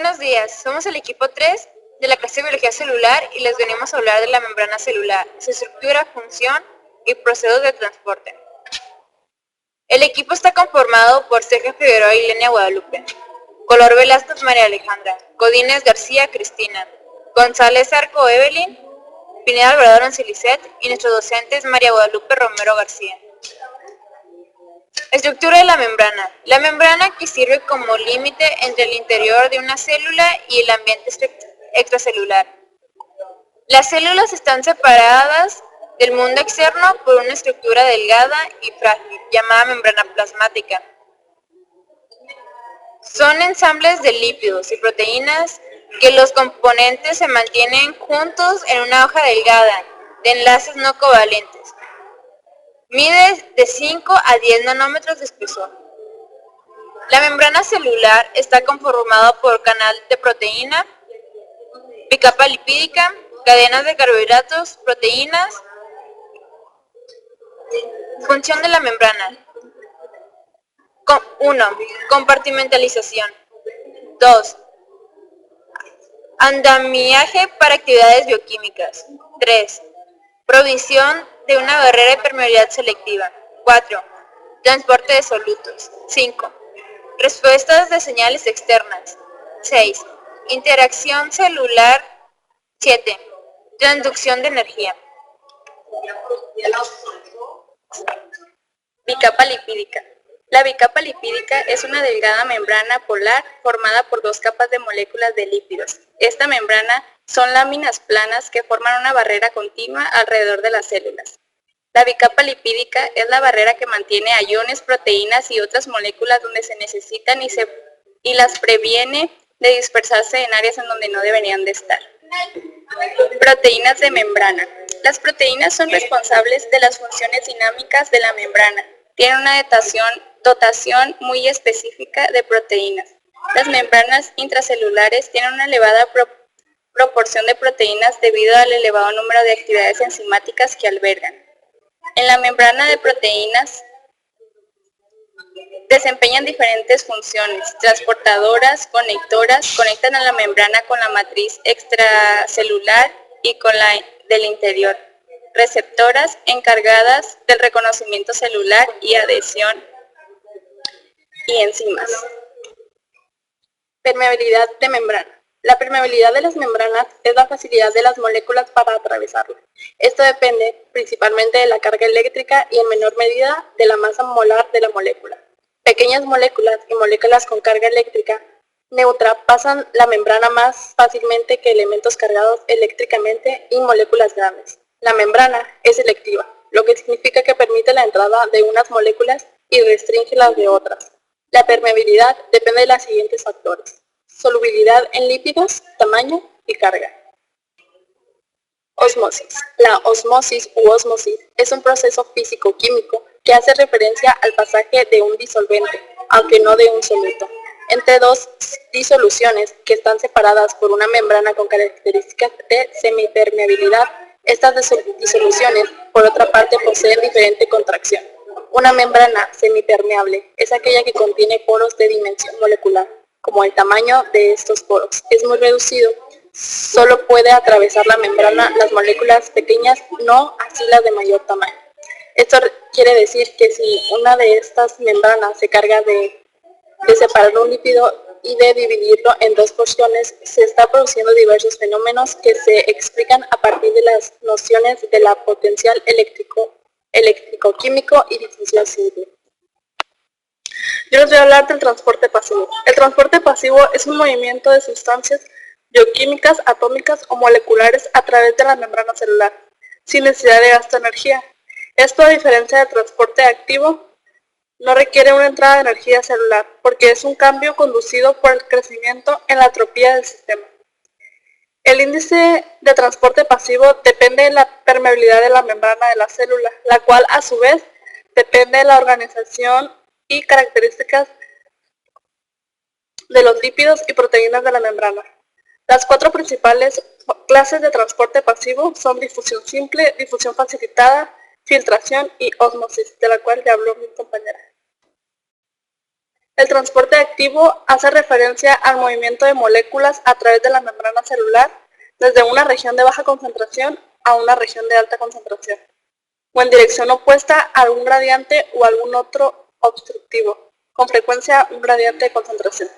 buenos días. Somos el equipo 3 de la clase de Biología Celular y les venimos a hablar de la membrana celular, su estructura, función y procesos de transporte. El equipo está conformado por Sergio Figueroa y Lenia Guadalupe, Color Velázquez María Alejandra, Godínez García Cristina, González Arco Evelyn, Pineda Alvarado Ancelicet y nuestros docentes María Guadalupe Romero García. Estructura de la membrana. La membrana que sirve como límite entre el interior de una célula y el ambiente extracelular. Las células están separadas del mundo externo por una estructura delgada y frágil, llamada membrana plasmática. Son ensambles de lípidos y proteínas que los componentes se mantienen juntos en una hoja delgada de enlaces no covalentes. Mide de 5 a 10 nanómetros de espesor. La membrana celular está conformada por canal de proteína, bicapa lipídica, cadenas de carbohidratos, proteínas. Función de la membrana. 1. Compartimentalización. 2. Andamiaje para actividades bioquímicas. 3. Provisión de una barrera de permeabilidad selectiva. 4. Transporte de solutos. 5. Respuestas de señales externas. 6. Interacción celular. 7. Transducción de energía. Bicapa lipídica. La bicapa lipídica es una delgada membrana polar formada por dos capas de moléculas de lípidos. Esta membrana son láminas planas que forman una barrera continua alrededor de las células. La bicapa lipídica es la barrera que mantiene a iones, proteínas y otras moléculas donde se necesitan y las previene de dispersarse en áreas en donde no deberían de estar. Proteínas de membrana. Las proteínas son responsables de las funciones dinámicas de la membrana. Tienen una dotación muy específica de proteínas. Las membranas intracelulares tienen una elevada proporción de proteínas debido al elevado número de actividades enzimáticas que albergan. En la membrana de proteínas desempeñan diferentes funciones, transportadoras, conectoras, conectan a la membrana con la matriz extracelular y con la del interior. Receptoras encargadas del reconocimiento celular y adhesión y enzimas. Permeabilidad de membrana. La permeabilidad de las membranas es la facilidad de las moléculas para atravesarlas. Esto depende principalmente de la carga eléctrica y en menor medida de la masa molar de la molécula. Pequeñas moléculas y moléculas con carga eléctrica neutra pasan la membrana más fácilmente que elementos cargados eléctricamente y moléculas grandes. La membrana es selectiva, lo que significa que permite la entrada de unas moléculas y restringe las de otras. La permeabilidad depende de los siguientes factores: solubilidad en lípidos, tamaño y carga. Osmosis. La osmosis u ósmosis es un proceso físico-químico que hace referencia al pasaje de un disolvente, aunque no de un soluto, entre dos disoluciones que están separadas por una membrana con características de semipermeabilidad. Estas disoluciones, por otra parte, poseen diferente contracción. Una membrana semipermeable es aquella que contiene poros de dimensión molecular, como el tamaño de estos poros es muy reducido. Solo puede atravesar la membrana las moléculas pequeñas, no así las de mayor tamaño. Esto quiere decir que si una de estas membranas se carga de separar un lípido y de dividirlo en dos porciones, se está produciendo diversos fenómenos que se explican a partir de las nociones de la potencial eléctrico-químico y difusión simple. Yo les voy a hablar del transporte pasivo. El transporte pasivo es un movimiento de sustancias bioquímicas, atómicas o moleculares a través de la membrana celular, sin necesidad de gasto de energía. Esto, a diferencia del transporte activo, no requiere una entrada de energía celular, porque es un cambio conducido por el crecimiento en la entropía del sistema. El índice de transporte pasivo depende de la permeabilidad de la membrana de la célula, la cual a su vez depende de la organización y características de los lípidos y proteínas de la membrana. Las cuatro principales clases de transporte pasivo son difusión simple, difusión facilitada, filtración y ósmosis, de la cual ya habló mi compañera. El transporte activo hace referencia al movimiento de moléculas a través de la membrana celular desde una región de baja concentración a una región de alta concentración, o en dirección opuesta a algún gradiente o algún otro obstructivo, con frecuencia un gradiente de concentración.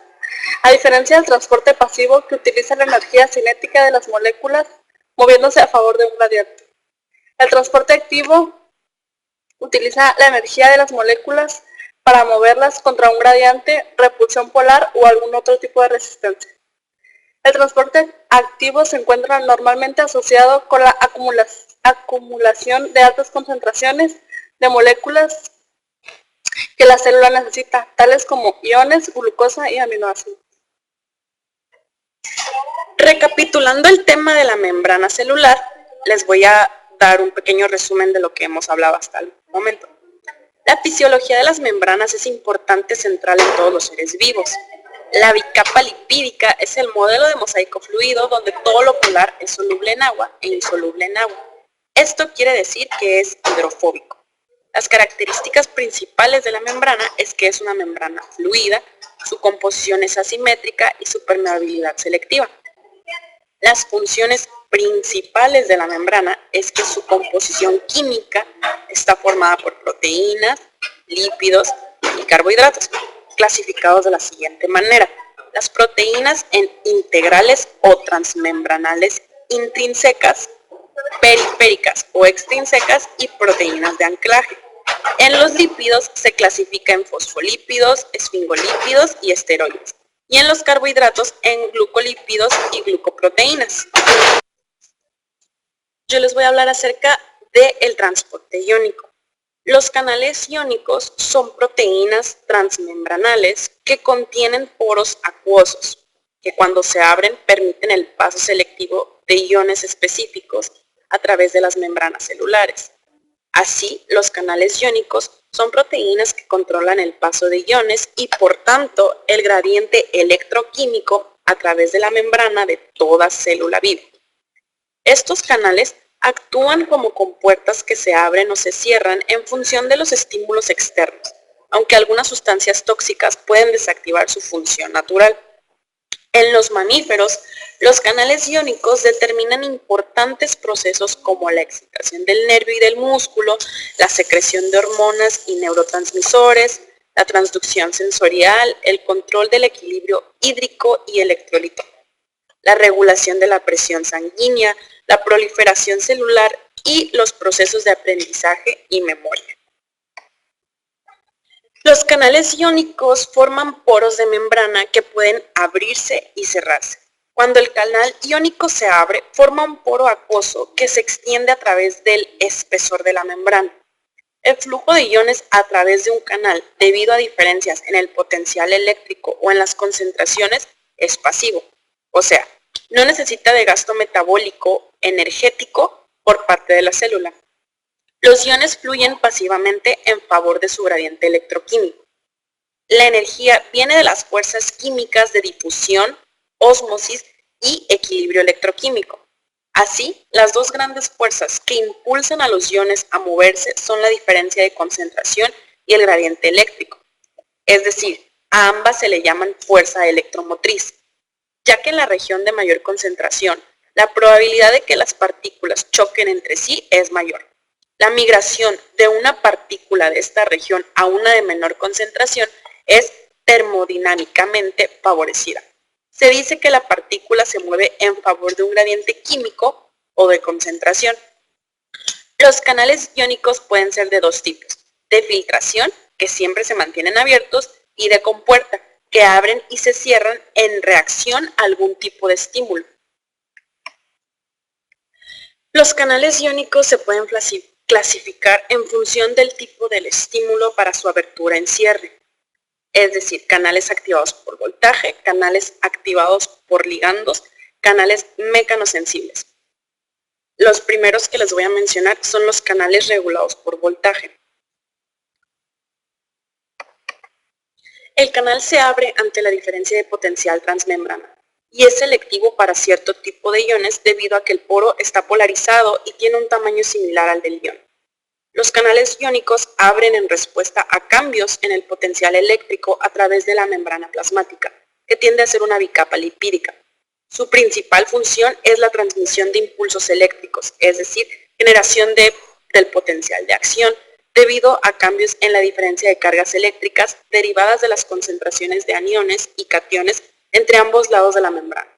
A diferencia del transporte pasivo, que utiliza la energía cinética de las moléculas moviéndose a favor de un gradiente. El transporte activo utiliza la energía de las moléculas para moverlas contra un gradiente, repulsión polar o algún otro tipo de resistencia. El transporte activo se encuentra normalmente asociado con la acumulación de altas concentraciones de moléculas que la célula necesita, tales como iones, glucosa y aminoácidos. Recapitulando el tema de la membrana celular, les voy a dar un pequeño resumen de lo que hemos hablado hasta el momento. La fisiología de las membranas es importante central en todos los seres vivos. La bicapa lipídica es el modelo de mosaico fluido donde todo lo polar es soluble en agua e insoluble en agua. Esto quiere decir que es hidrofóbico. Las características principales de la membrana es que es una membrana fluida, su composición es asimétrica y su permeabilidad selectiva. Las funciones principales de la membrana es que su composición química está formada por proteínas, lípidos y carbohidratos, clasificados de la siguiente manera. Las proteínas en integrales o transmembranales intrínsecas, periféricas o extrínsecas y proteínas de anclaje. En los lípidos se clasifica en fosfolípidos, esfingolípidos y esteroides. Y en los carbohidratos en glucolípidos y glucoproteínas. Yo les voy a hablar acerca del transporte iónico. Los canales iónicos son proteínas transmembranales que contienen poros acuosos, que cuando se abren permiten el paso selectivo de iones específicos a través de las membranas celulares. Así, los canales iónicos son proteínas que controlan el paso de iones y, por tanto, el gradiente electroquímico a través de la membrana de toda célula viva. Estos canales actúan como compuertas que se abren o se cierran en función de los estímulos externos, aunque algunas sustancias tóxicas pueden desactivar su función natural. En los mamíferos, los canales iónicos determinan importantes procesos como la excitación del nervio y del músculo, la secreción de hormonas y neurotransmisores, la transducción sensorial, el control del equilibrio hídrico y electrolítico, la regulación de la presión sanguínea, la proliferación celular y los procesos de aprendizaje y memoria. Los canales iónicos forman poros de membrana que pueden abrirse y cerrarse. Cuando el canal iónico se abre, forma un poro acuoso que se extiende a través del espesor de la membrana. El flujo de iones a través de un canal, debido a diferencias en el potencial eléctrico o en las concentraciones, es pasivo. O sea, no necesita de gasto metabólico energético por parte de la célula. Los iones fluyen pasivamente en favor de su gradiente electroquímico. La energía viene de las fuerzas químicas de difusión, ósmosis y equilibrio electroquímico. Así, las dos grandes fuerzas que impulsan a los iones a moverse son la diferencia de concentración y el gradiente eléctrico. Es decir, a ambas se le llaman fuerza electromotriz, ya que en la región de mayor concentración, la probabilidad de que las partículas choquen entre sí es mayor. La migración de una partícula de esta región a una de menor concentración es termodinámicamente favorecida. Se dice que la partícula se mueve en favor de un gradiente químico o de concentración. Los canales iónicos pueden ser de dos tipos: de filtración, que siempre se mantienen abiertos, y de compuerta, que abren y se cierran en reacción a algún tipo de estímulo. Los canales iónicos se pueden clasificar en función del tipo del estímulo para su abertura en cierre. Es decir, canales activados por voltaje, canales activados por ligandos, canales mecanosensibles. Los primeros que les voy a mencionar son los canales regulados por voltaje. El canal se abre ante la diferencia de potencial transmembrana y es selectivo para cierto tipo de iones debido a que el poro está polarizado y tiene un tamaño similar al del ion. Los canales iónicos abren en respuesta a cambios en el potencial eléctrico a través de la membrana plasmática, que tiende a ser una bicapa lipídica. Su principal función es la transmisión de impulsos eléctricos, es decir, generación del potencial de acción, debido a cambios en la diferencia de cargas eléctricas derivadas de las concentraciones de aniones y cationes entre ambos lados de la membrana.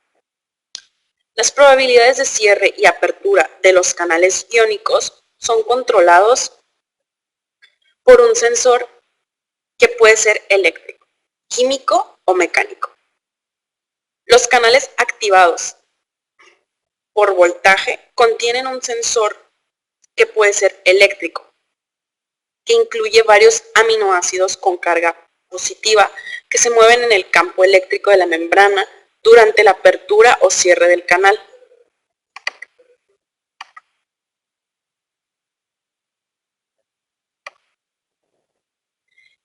Las probabilidades de cierre y apertura de los canales iónicos son controlados por un sensor que puede ser eléctrico, químico o mecánico. Los canales activados por voltaje contienen un sensor que puede ser eléctrico, que incluye varios aminoácidos con carga positiva que se mueven en el campo eléctrico de la membrana durante la apertura o cierre del canal.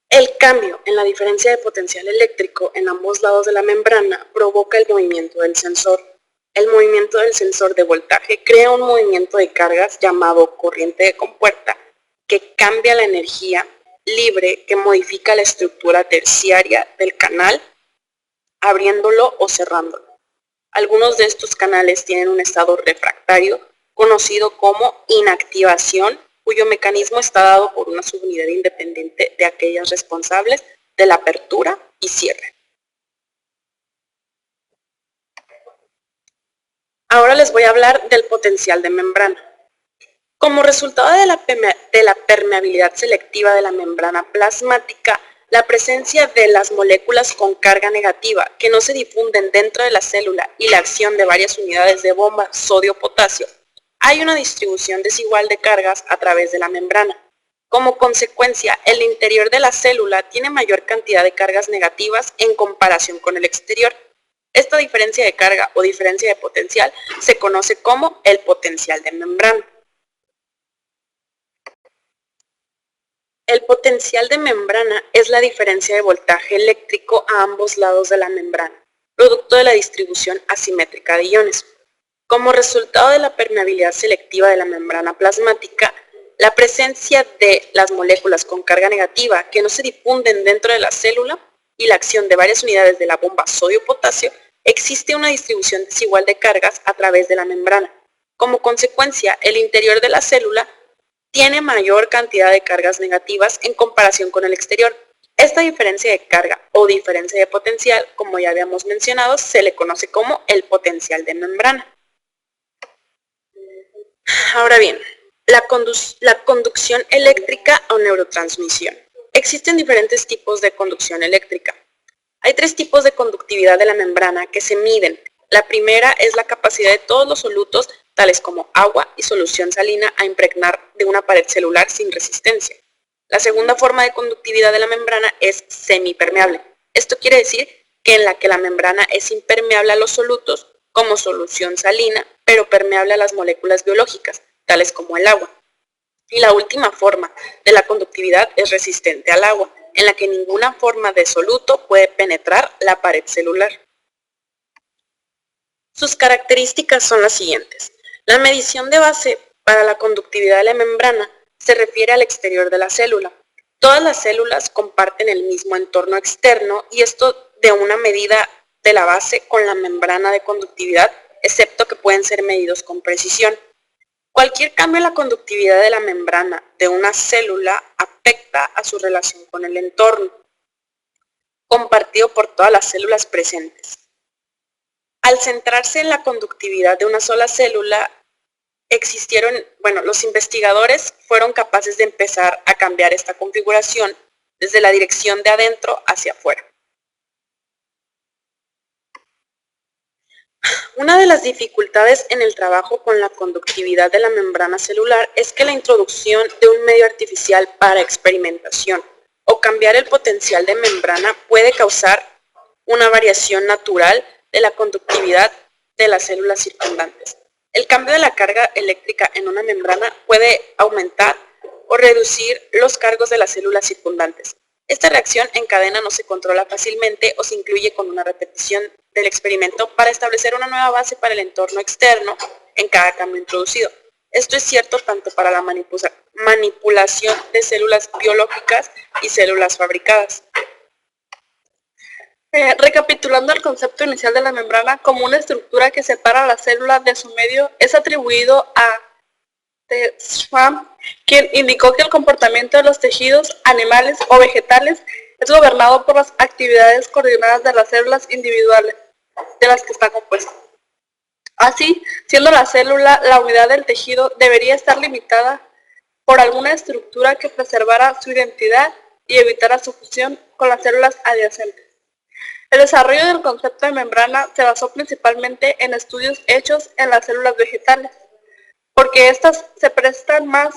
El cambio en la diferencia de potencial eléctrico en ambos lados de la membrana provoca el movimiento del sensor. El movimiento del sensor de voltaje crea un movimiento de cargas llamado corriente de compuerta que cambia la energía libre que modifica la estructura terciaria del canal, abriéndolo o cerrándolo. Algunos de estos canales tienen un estado refractario conocido como inactivación, cuyo mecanismo está dado por una subunidad independiente de aquellas responsables de la apertura y cierre. Ahora les voy a hablar del potencial de membrana. Como resultado de la permeabilidad selectiva de la membrana plasmática, la presencia de las moléculas con carga negativa que no se difunden dentro de la célula y la acción de varias unidades de bomba sodio-potasio, hay una distribución desigual de cargas a través de la membrana. Como consecuencia, el interior de la célula tiene mayor cantidad de cargas negativas en comparación con el exterior. Esta diferencia de carga o diferencia de potencial se conoce como el potencial de membrana. El potencial de membrana es la diferencia de voltaje eléctrico a ambos lados de la membrana, producto de la distribución asimétrica de iones. Como resultado de la permeabilidad selectiva de la membrana plasmática, la presencia de las moléculas con carga negativa que no se difunden dentro de la célula y la acción de varias unidades de la bomba sodio-potasio, existe una distribución desigual de cargas a través de la membrana. Como consecuencia, el interior de la célula tiene mayor cantidad de cargas negativas en comparación con el exterior. Esta diferencia de carga o diferencia de potencial, como ya habíamos mencionado, se le conoce como el potencial de membrana. Ahora bien, la conducción eléctrica o neurotransmisión. Existen diferentes tipos de conducción eléctrica. Hay tres tipos de conductividad de la membrana que se miden. La primera es la capacidad de todos los solutos, tales como agua y solución salina, a impregnar de una pared celular sin resistencia. La segunda forma de conductividad de la membrana es semipermeable. Esto quiere decir que en la que la membrana es impermeable a los solutos, como solución salina, pero permeable a las moléculas biológicas, tales como el agua. Y la última forma de la conductividad es resistente al agua, en la que ninguna forma de soluto puede penetrar la pared celular. Sus características son las siguientes. La medición de base para la conductividad de la membrana se refiere al exterior de la célula. Todas las células comparten el mismo entorno externo y esto de una medida de la base con la membrana de conductividad, excepto que pueden ser medidos con precisión. Cualquier cambio en la conductividad de la membrana de una célula afecta a su relación con el entorno, compartido por todas las células presentes. Al centrarse en la conductividad de una sola célula, los investigadores fueron capaces de empezar a cambiar esta configuración desde la dirección de adentro hacia afuera. Una de las dificultades en el trabajo con la conductividad de la membrana celular es que la introducción de un medio artificial para experimentación o cambiar el potencial de membrana puede causar una variación natural de la conductividad de las células circundantes. El cambio de la carga eléctrica en una membrana puede aumentar o reducir los cargos de las células circundantes. Esta reacción en cadena no se controla fácilmente o se incluye con una repetición del experimento para establecer una nueva base para el entorno externo en cada cambio introducido. Esto es cierto tanto para la manipulación de células biológicas y células fabricadas. Recapitulando el concepto inicial de la membrana como una estructura que separa a la célula de su medio, es atribuido a Schwamm, quien indicó que el comportamiento de los tejidos animales o vegetales es gobernado por las actividades coordinadas de las células individuales de las que está compuesta. Así, siendo la célula la unidad del tejido, debería estar limitada por alguna estructura que preservara su identidad y evitara su fusión con las células adyacentes. El desarrollo del concepto de membrana se basó principalmente en estudios hechos en las células vegetales, porque éstas se prestan más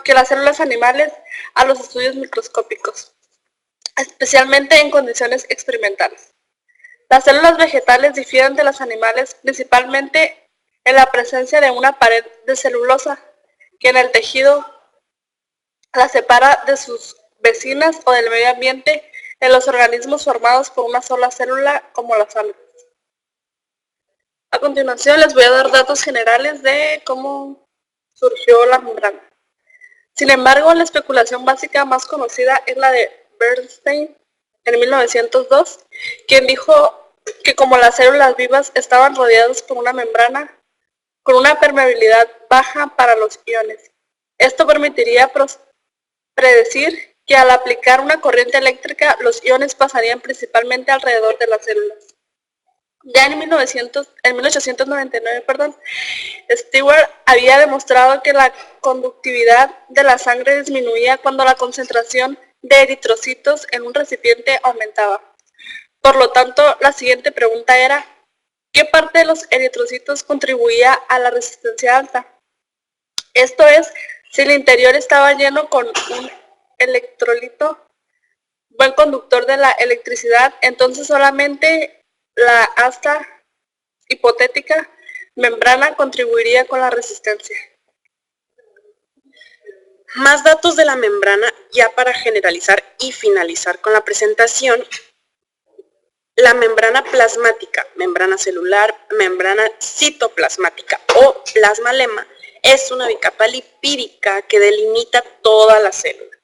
que las células animales a los estudios microscópicos, especialmente en condiciones experimentales. Las células vegetales difieren de las animales principalmente en la presencia de una pared de celulosa que en el tejido las separa de sus vecinas o del medio ambiente en los organismos formados por una sola célula como las algas. A continuación les voy a dar datos generales de cómo surgió la membrana. Sin embargo, la especulación básica más conocida es la de Bernstein en 1902, quien dijo que como las células vivas estaban rodeadas por una membrana con una permeabilidad baja para los iones. Esto permitiría predecir que al aplicar una corriente eléctrica, los iones pasarían principalmente alrededor de las células. Ya en 1899, Stewart había demostrado que la conductividad de la sangre disminuía cuando la concentración de eritrocitos en un recipiente aumentaba. Por lo tanto, la siguiente pregunta era, ¿qué parte de los eritrocitos contribuía a la resistencia alta? Esto es, si el interior estaba lleno con un electrolito, buen conductor de la electricidad, entonces solamente la asta hipotética membrana contribuiría con la resistencia. Más datos de la membrana ya para generalizar y finalizar con la presentación. La membrana plasmática, membrana celular, membrana citoplasmática o plasmalema es una bicapa lipídica que delimita toda la célula.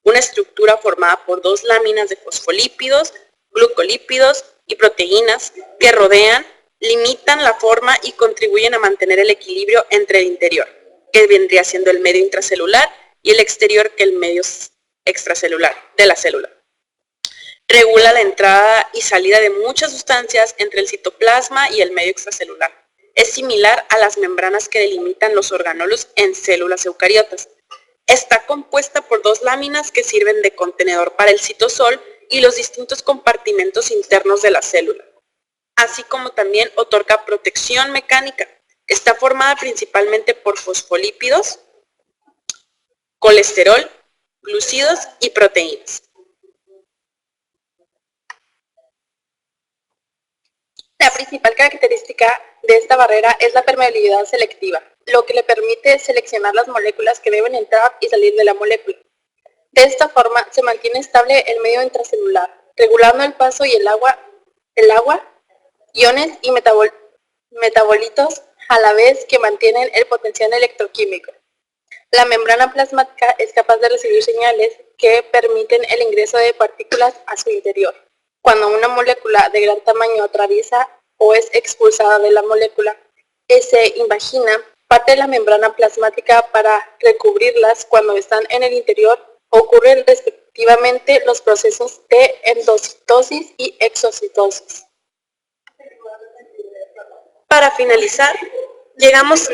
Una estructura formada por dos láminas de fosfolípidos, glucolípidos y proteínas que rodean, limitan la forma y contribuyen a mantener el equilibrio entre el interior, que vendría siendo el medio intracelular, y el exterior, que es el medio extracelular de la célula. Regula la entrada y salida de muchas sustancias entre el citoplasma y el medio extracelular. Es similar a las membranas que delimitan los orgánulos en células eucariotas. Está compuesta por dos láminas que sirven de contenedor para el citosol y los distintos compartimentos internos de la célula, así como también otorga protección mecánica. Está formada principalmente por fosfolípidos, colesterol, glúcidos y proteínas. La principal característica de esta barrera es la permeabilidad selectiva, lo que le permite seleccionar las moléculas que deben entrar y salir de la molécula. De esta forma se mantiene estable el medio intracelular, regulando el paso y el agua, iones y metabolitos a la vez que mantienen el potencial electroquímico. La membrana plasmática es capaz de recibir señales que permiten el ingreso de partículas a su interior. Cuando una molécula de gran tamaño atraviesa o es expulsada de la molécula, se invagina parte de la membrana plasmática para recubrirlas cuando están en el interior. Ocurren respectivamente los procesos de endocitosis y exocitosis. Para finalizar, llegamos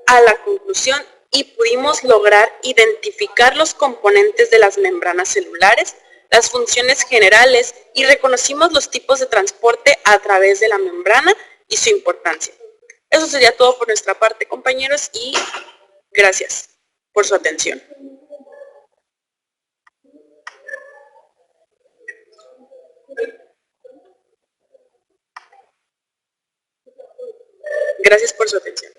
a la conclusión y pudimos lograr identificar los componentes de las membranas celulares, las funciones generales y reconocimos los tipos de transporte a través de la membrana y su importancia. Eso sería todo por nuestra parte, compañeros, y gracias por su atención. Gracias por su atención.